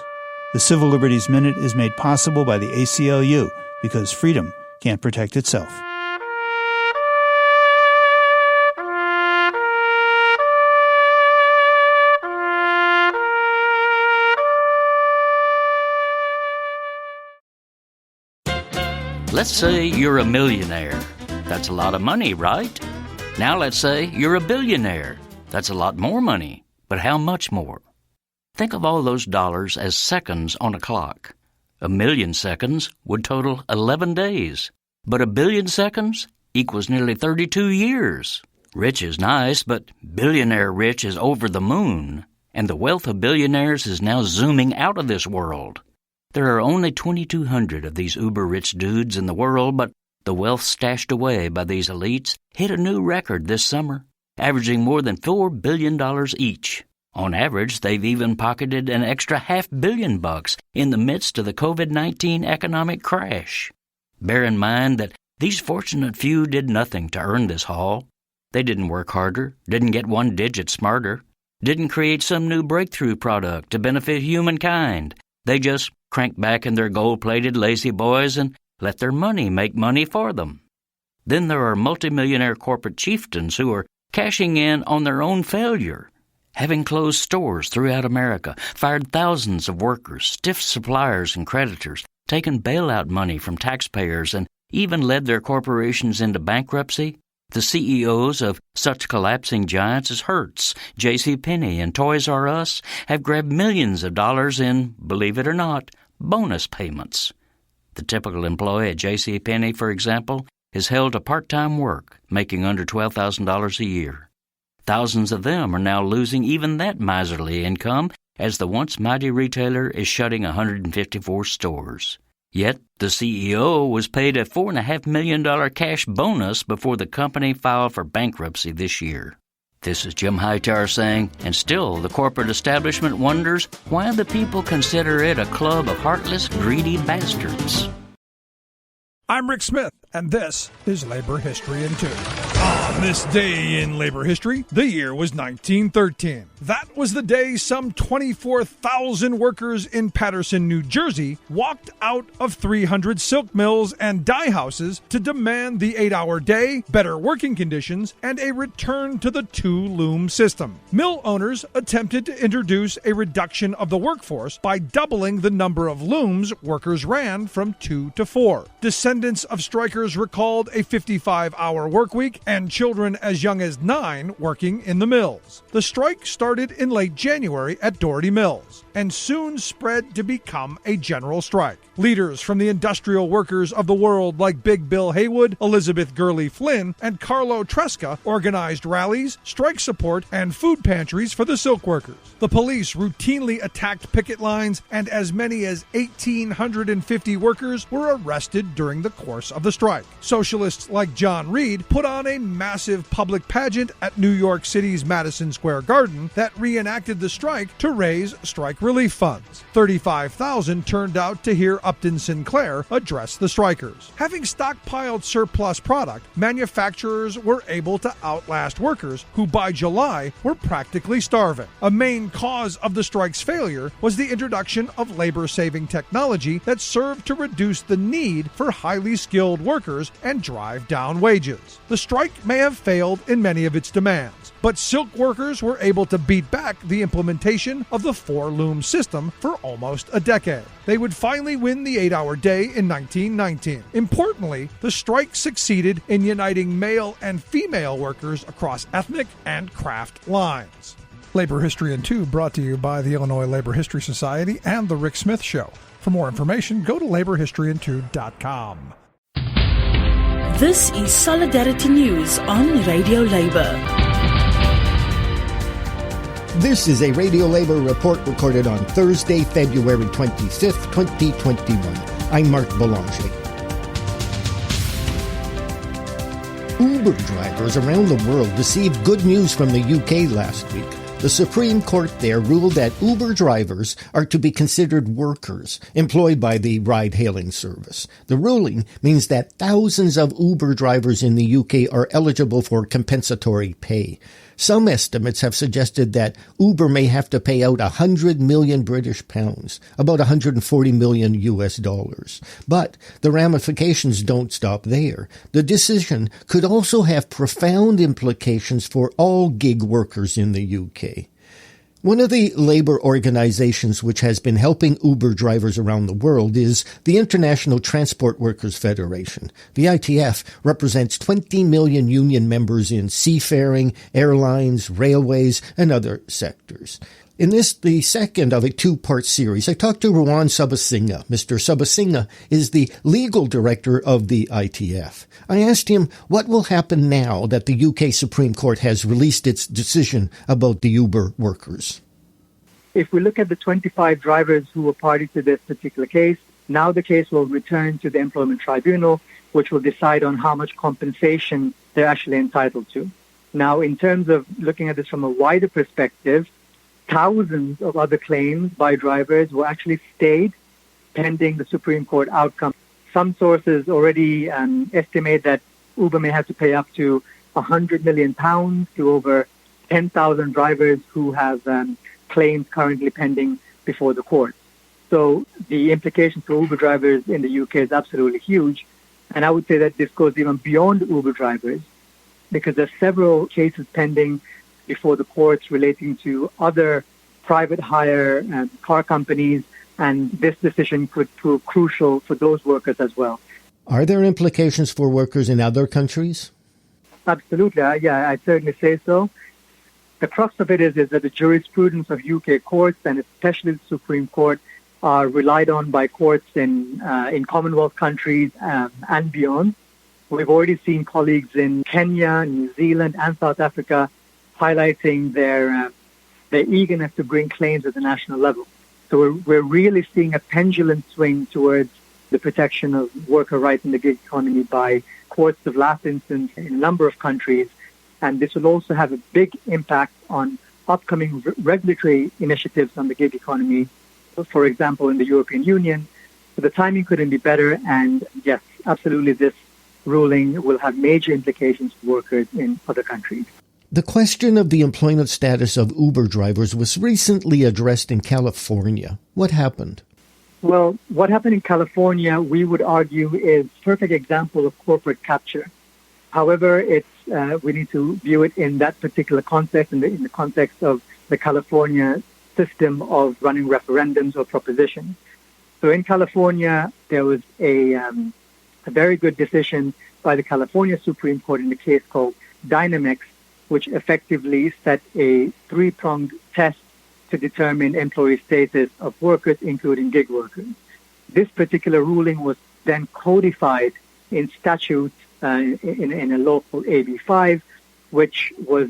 The Civil Liberties Minute is made possible by the ACLU because freedom can't protect itself. Let's say you're a millionaire. That's a lot of money, right? Now let's say you're a billionaire. That's a lot more money. But how much more? Think of all those dollars as seconds on a clock. 1,000,000 seconds would total 11 days. But 1,000,000,000 seconds equals nearly 32 years. Rich is nice, but billionaire rich is over the moon. And the wealth of billionaires is now zooming out of this world. There are only 2,200 of these uber-rich dudes in the world, but the wealth stashed away by these elites hit a new record this summer, averaging more than $4 billion each. On average, they've even pocketed an extra $500 million in the midst of the COVID-19 economic crash. Bear in mind that these fortunate few did nothing to earn this haul. They didn't work harder, didn't get one digit smarter, didn't create some new breakthrough product to benefit humankind. They just cranked back in their gold-plated lazy boys and let their money make money for them. Then there are multimillionaire corporate chieftains who are cashing in on their own failure, having closed stores throughout America, fired thousands of workers, stiffed suppliers and creditors, taken bailout money from taxpayers, and even led their corporations into bankruptcy. The CEOs of such collapsing giants as Hertz, JCPenney, and Toys R Us have grabbed millions of dollars in, believe it or not, bonus payments. The typical employee at JCPenney, for example, is held to part-time work, making under $12,000 a year. Thousands of them are now losing even that miserly income as the once mighty retailer is shutting 154 stores. Yet, the CEO was paid a $4.5 million cash bonus before the company filed for bankruptcy this year. This is Jim Hightower saying, and still the corporate establishment wonders why the people consider it a club of heartless, greedy bastards. I'm Rick Smith, and this is Labor History in 2. On this day in labor history, the year was 1913. That was the day some 24,000 workers in Paterson, New Jersey, walked out of 300 silk mills and dye houses to demand the 8-hour day, better working conditions, and a return to the two-loom system. Mill owners attempted to introduce a reduction of the workforce by doubling the number of looms workers ran from 2 to 4. Descendants of strikers recalled a 55-hour work week and children as young as 9 working in the mills. The strike started in late January at Doherty Mills and soon spread to become a general strike. Leaders from the industrial workers of the world like Big Bill Haywood, Elizabeth Gurley Flynn, and Carlo Tresca organized rallies, strike support, and food pantries for the silk workers. The police routinely attacked picket lines, and as many as 1,850 workers were arrested during the course of the strike. Socialists like John Reed put on a massive public pageant at New York City's Madison Square Garden that reenacted the strike to raise strike relief funds. 35,000 turned out to hear Upton Sinclair address the strikers. Having stockpiled surplus product, manufacturers were able to outlast workers who by July were practically starving. A main cause of the strike's failure was the introduction of labor-saving technology that served to reduce the need for highly skilled workers and drive down wages. The strike may have failed in many of its demands, but silk workers were able to beat back the implementation of the 4-loom system for almost a decade. They would finally win the 8-hour day in 1919. Importantly, the strike succeeded in uniting male and female workers across ethnic and craft lines. Labor History in 2 brought to you by the Illinois Labor History Society and The Rick Smith Show. For more information, go to laborhistoryin2.com. This is Solidarity News on Radio Labor. This is a Radio Labor report recorded on Thursday, February 25th, 2021. I'm Mark Belanger. Uber drivers around the world received good news from the UK last week. The Supreme Court there ruled that Uber drivers are to be considered workers employed by the ride-hailing service. The ruling means that thousands of Uber drivers in the UK are eligible for compensatory pay. Some estimates have suggested that Uber may have to pay out 100 million British pounds, about 140 million US dollars. But the ramifications don't stop there. The decision could also have profound implications for all gig workers in the UK. One of the labor organizations which has been helping Uber drivers around the world is the International Transport Workers Federation. The ITF represents 20 million union members in seafaring, airlines, railways, and other sectors. In this, the second of a two-part series, I talked to Ruwan Subasinghe. Mr. Subasinghe is the legal director of the ITF. I asked him what will happen now that the UK Supreme Court has released its decision about the Uber workers. If we look at the 25 drivers who were party to this particular case, now the case will return to the Employment Tribunal, which will decide on how much compensation they're actually entitled to. Now, in terms of looking at this from a wider perspective, thousands of other claims by drivers were actually stayed pending the Supreme Court outcome. Some sources already estimate that Uber may have to pay up to £100 million to over 10,000 drivers who have claims currently pending before the court. So the implications for Uber drivers in the UK is absolutely huge. And I would say that this goes even beyond Uber drivers because there's several cases pending before the courts relating to other private hire car companies, and this decision could prove crucial for those workers as well. Are there implications for workers in other countries? Absolutely. Yeah, I'd certainly say so. The crux of it is that the jurisprudence of UK courts, and especially the Supreme Court, are relied on by courts in Commonwealth countries and beyond. We've already seen colleagues in Kenya, New Zealand, and South Africa highlighting their eagerness to bring claims at the national level. So we're really seeing a pendulum swing towards the protection of worker rights in the gig economy by courts of last instance in a number of countries. And this will also have a big impact on upcoming regulatory initiatives on the gig economy, for example, in the European Union. So the timing couldn't be better. And yes, absolutely, this ruling will have major implications for workers in other countries. The question of the employment status of Uber drivers was recently addressed in California. What happened? Well, what happened in California, we would argue, is a perfect example of corporate capture. However, we need to view it in that particular context, in the context of the California system of running referendums or propositions. So in California, there was a very good decision by the California Supreme Court in a case called Dynamex, which effectively set a three-pronged test to determine employee status of workers, including gig workers. This particular ruling was then codified in statute in a law called AB 5, which was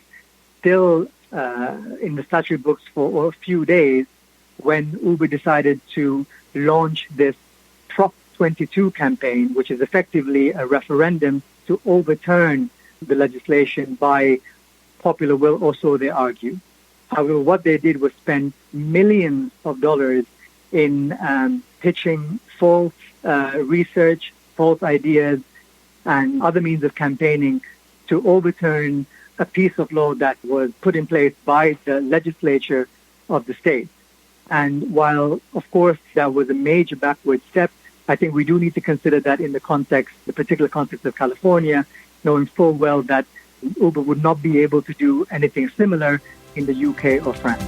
still in the statute books for a few days when Uber decided to launch this Prop 22 campaign, which is effectively a referendum to overturn the legislation by popular will, or so they argue. However, what they did was spend millions of dollars in pitching false research, false ideas, and other means of campaigning to overturn a piece of law that was put in place by the legislature of the state. And while, of course, that was a major backward step, I think we do need to consider that in the particular context of California, knowing full well that Uber would not be able to do anything similar in the UK or France.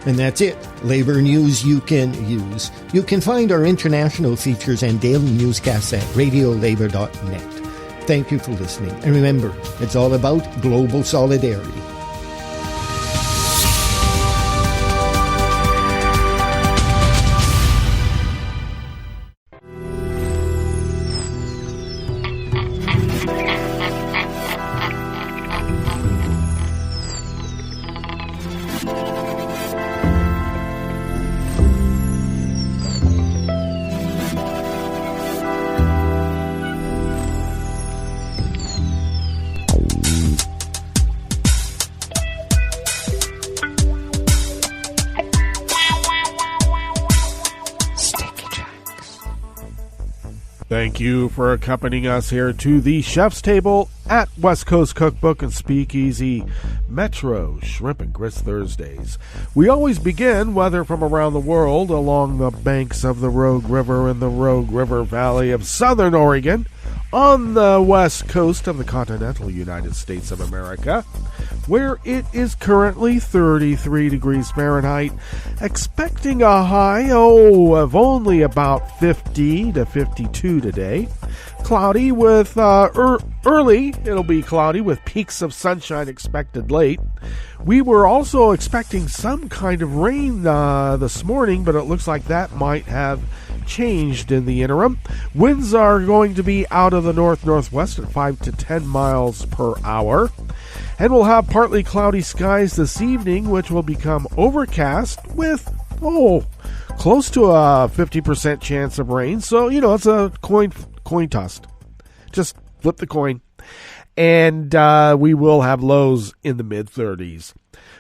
And that's it. Labor news you can use. You can find our international features and daily newscasts at radiolabor.net. Thank you for listening. And remember, it's all about global solidarity. Thank you for accompanying us here to the Chef's Table at West Coast Cookbook and Speakeasy Metro Shrimp and Grits Thursdays. We always begin, whether from around the world, along the banks of the Rogue River in the Rogue River Valley of Southern Oregon, on the west coast of the continental United States of America, where it is currently 33 degrees Fahrenheit, expecting a high, of only about 50 to 52 today. Cloudy with early, it'll be cloudy with peaks of sunshine expected late. We were also expecting some kind of rain this morning, but it looks like that might have changed in the interim. Winds are going to be out of the north-northwest at 5 to 10 miles per hour. And we'll have partly cloudy skies this evening, which will become overcast with, close to a 50% chance of rain. So, it's a coin toss. Just flip the coin. And we will have lows in the mid-30s.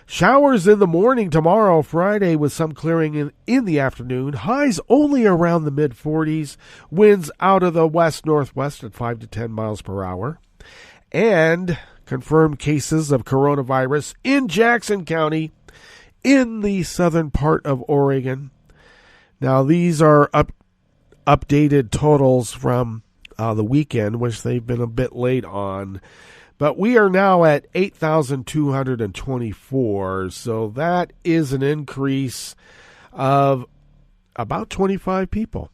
Showers in the morning tomorrow, Friday, with some clearing in the afternoon. Highs only around the mid-40s. Winds out of the west-northwest at 5 to 10 miles per hour. And confirmed cases of coronavirus in Jackson County in the southern part of Oregon. Now, these are updated totals from the weekend, which they've been a bit late on. But we are now at 8,224, so that is an increase of about 25 people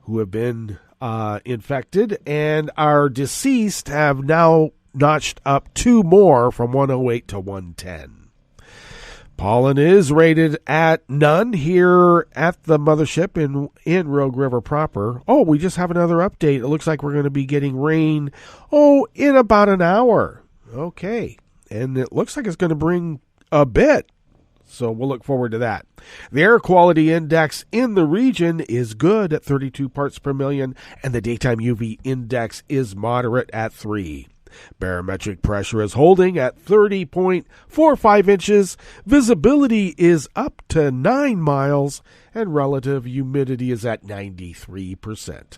who have been infected, and our deceased have now notched up 2 more from 108 to 110. Pollen is rated at none here at the mothership in Rogue River proper. We just have another update. It looks like we're going to be getting rain, in about an hour. Okay. And it looks like it's going to bring a bit. So we'll look forward to that. The air quality index in the region is good at 32 parts per million, and the daytime UV index is moderate at 3. Barometric pressure is holding at 30.45 inches. Visibility is up to 9 miles, and relative humidity is at 93%.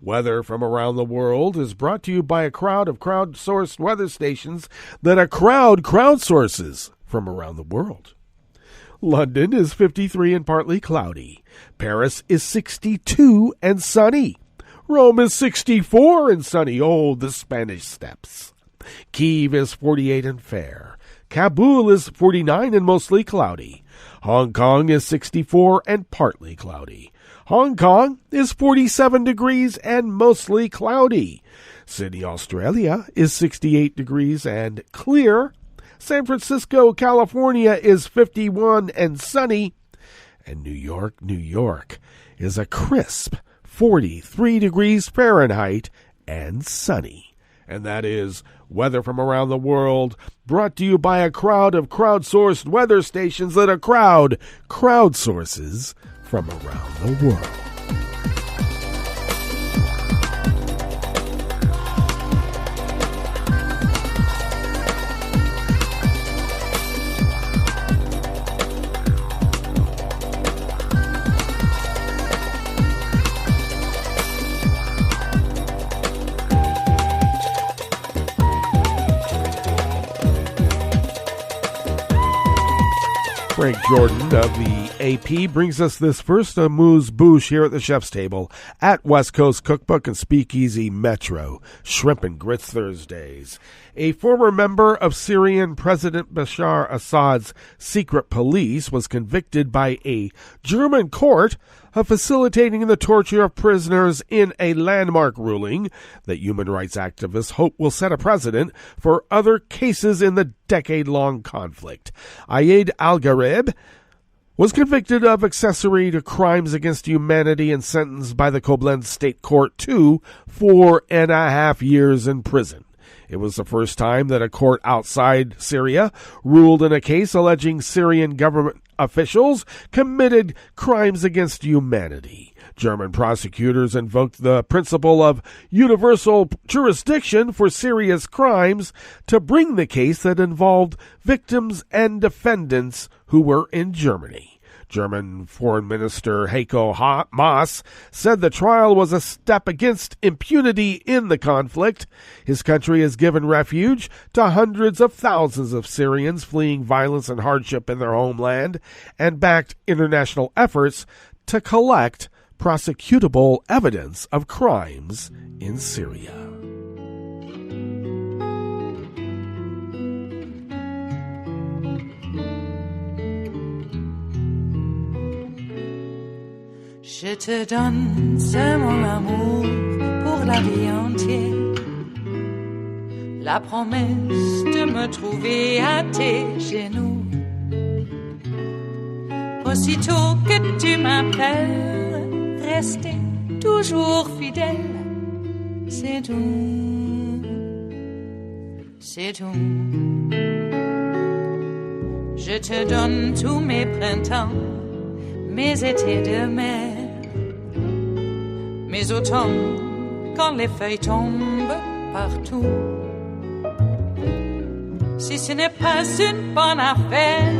Weather from around the world is brought to you by a crowd of crowdsourced weather stations that a crowd crowdsources from around the world. London is 53 and partly cloudy. Paris is 62 and sunny. Rome is 64 and sunny. Oh, the Spanish Steps. Kyiv is 48 and fair. Kabul is 49 and mostly cloudy. Hong Kong is 64 and partly cloudy. Hong Kong is 47 degrees and mostly cloudy. Sydney, Australia is 68 degrees and clear. San Francisco, California is 51 and sunny. And New York, New York is a crisp 43 degrees Fahrenheit and sunny. And that is weather from around the world, brought to you by a crowd of crowdsourced weather stations that a crowd crowdsources from around the world. Frank Jordan of the AP brings us this first amuse-bouche here at the chef's table at West Coast Cookbook and Speakeasy Metro, Shrimp and Grits Thursdays. A former member of Syrian President Bashar Assad's secret police was convicted by a German court of facilitating the torture of prisoners in a landmark ruling that human rights activists hope will set a precedent for other cases in the decade-long conflict. Ayed Al-Gharib was convicted of accessory to crimes against humanity and sentenced by the Koblenz State Court to 4.5 years in prison. It was the first time that a court outside Syria ruled in a case alleging Syrian government officials committed crimes against humanity. German prosecutors invoked the principle of universal jurisdiction for serious crimes to bring the case that involved victims and defendants who were in Germany. German Foreign Minister Heiko Maas said the trial was a step against impunity in the conflict. His country has given refuge to hundreds of thousands of Syrians fleeing violence and hardship in their homeland and backed international efforts to collect prosecutable evidence of crimes in Syria. Je te donne ce mon amour pour la vie entière. La promesse de me trouver à tes genoux. Aussitôt que tu m'appelles, rester toujours fidèle. C'est tout, c'est tout. Je te donne tous mes printemps, mes étés de mer. Mes automnes, quand les feuilles tombent partout. Si ce n'est pas une bonne affaire,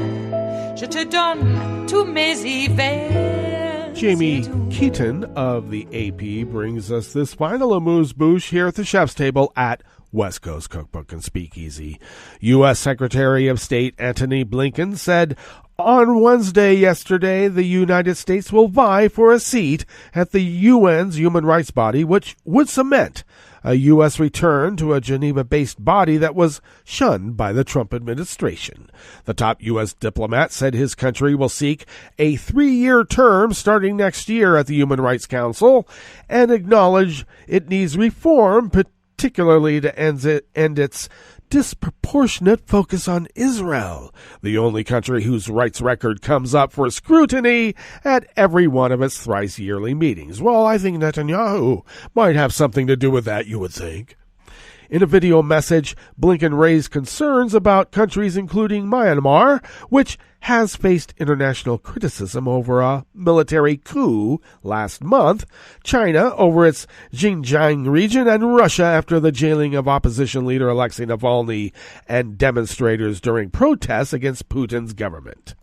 je te donne tous mes hivers. Jamie Keaton of the AP brings us this final amuse-bouche here at the chef's table at West Coast Cookbook and Speakeasy. U.S. Secretary of State Antony Blinken said on Wednesday yesterday the United States will vie for a seat at the UN's human rights body, which would cement a U.S. return to a Geneva-based body that was shunned by the Trump administration. The top U.S. diplomat said his country will seek a 3-year term starting next year at the Human Rights Council and acknowledge it needs reform, particularly to end its disproportionate focus on Israel, the only country whose rights record comes up for scrutiny at every one of its thrice-yearly meetings. Well, I think Netanyahu might have something to do with that, you would think. In a video message, Blinken raised concerns about countries including Myanmar, which has faced international criticism over a military coup last month, China over its Xinjiang region, and Russia after the jailing of opposition leader Alexei Navalny and demonstrators during protests against Putin's government.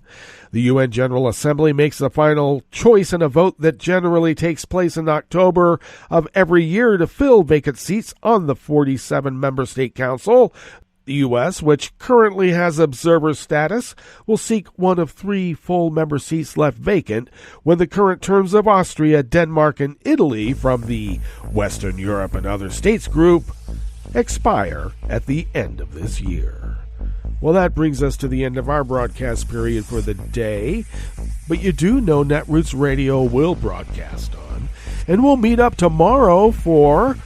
The UN General Assembly makes the final choice in a vote that generally takes place in October of every year to fill vacant seats on the 47-member state council. The U.S., which currently has observer status, will seek one of 3 full member seats left vacant when the current terms of Austria, Denmark, and Italy from the Western Europe and Other States group expire at the end of this year. Well, that brings us to the end of our broadcast period for the day, but you do know Netroots Radio will broadcast on, and we'll meet up tomorrow for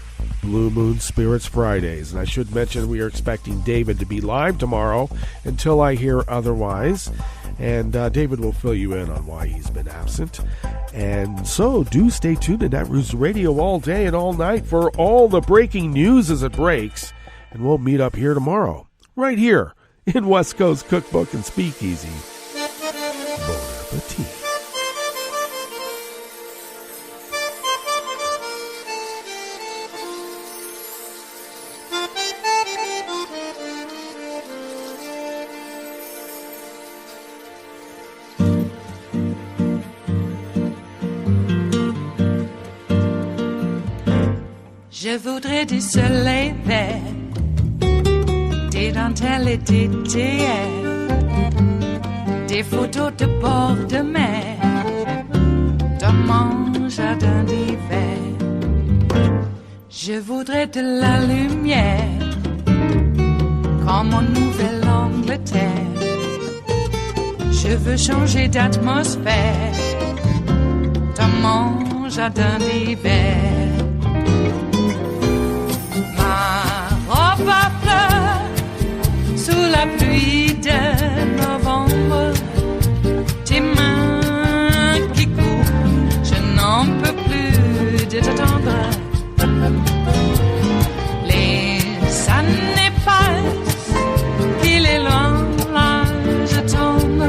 Blue Moon Spirits Fridays. And I should mention we are expecting David to be live tomorrow until I hear otherwise. And David will fill you in on why he's been absent. And so do stay tuned to Netroots Radio all day and all night for all the breaking news as it breaks. And we'll meet up here tomorrow, right here in West Coast Cookbook and Speakeasy. Bon appetit. Je voudrais du soleil vert, des dentelles et des théières, des photos de bord de mer, dans mon jardin d'hiver. Je voudrais de la lumière, comme en Nouvelle-Angleterre. Je veux changer d'atmosphère, dans mon jardin d'hiver. À fleurs sous la pluie de novembre, tes mains qui courent, je n'en peux plus de t'attendre. Les années passent, il est loin, là je tombe.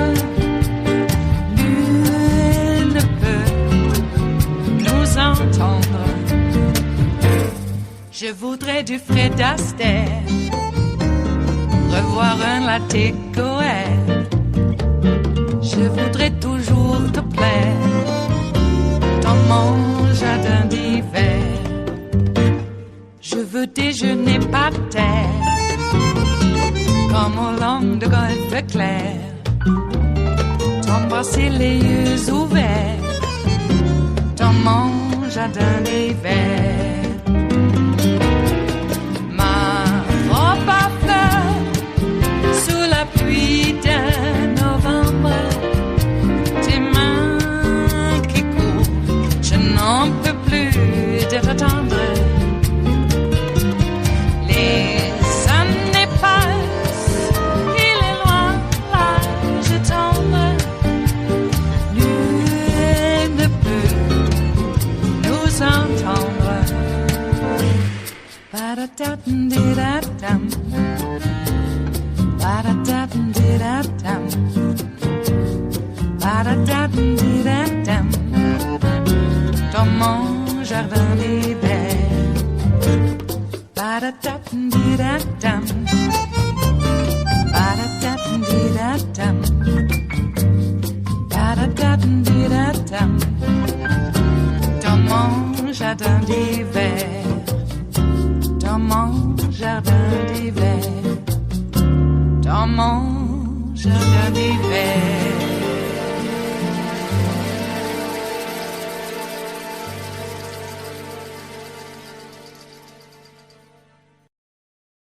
Nul ne peut nous entendre. Je voudrais du Fred Astaire, revoir un latte Goël. Je voudrais toujours te plaire dans mon jardin d'hiver. Je veux déjeuner par terre, comme au long de golfe clair. T'embrasser les yeux ouverts dans mon jardin d'hiver. Pluie de novembre, tes mains qui courent, je n'en peux plus de t'attendre. Les années passent, il est loin, là je tombe. Nul ne peut nous entendre. Ba-da-da-dum-di-da-dum. Ba-da-da-dum-di-da-dum. Ba-da-da-dum-di-da-dum. Dans mon jardin d'hiver. Ba-da-da-dum-di-da-dum. Ba-da-da-dum-di-da-dum. Ba-da-da-dum-di-da-dum. Dans mon jardin d'hiver. Dans mon jardin d'hiver. Dans mon jardin d'hiver.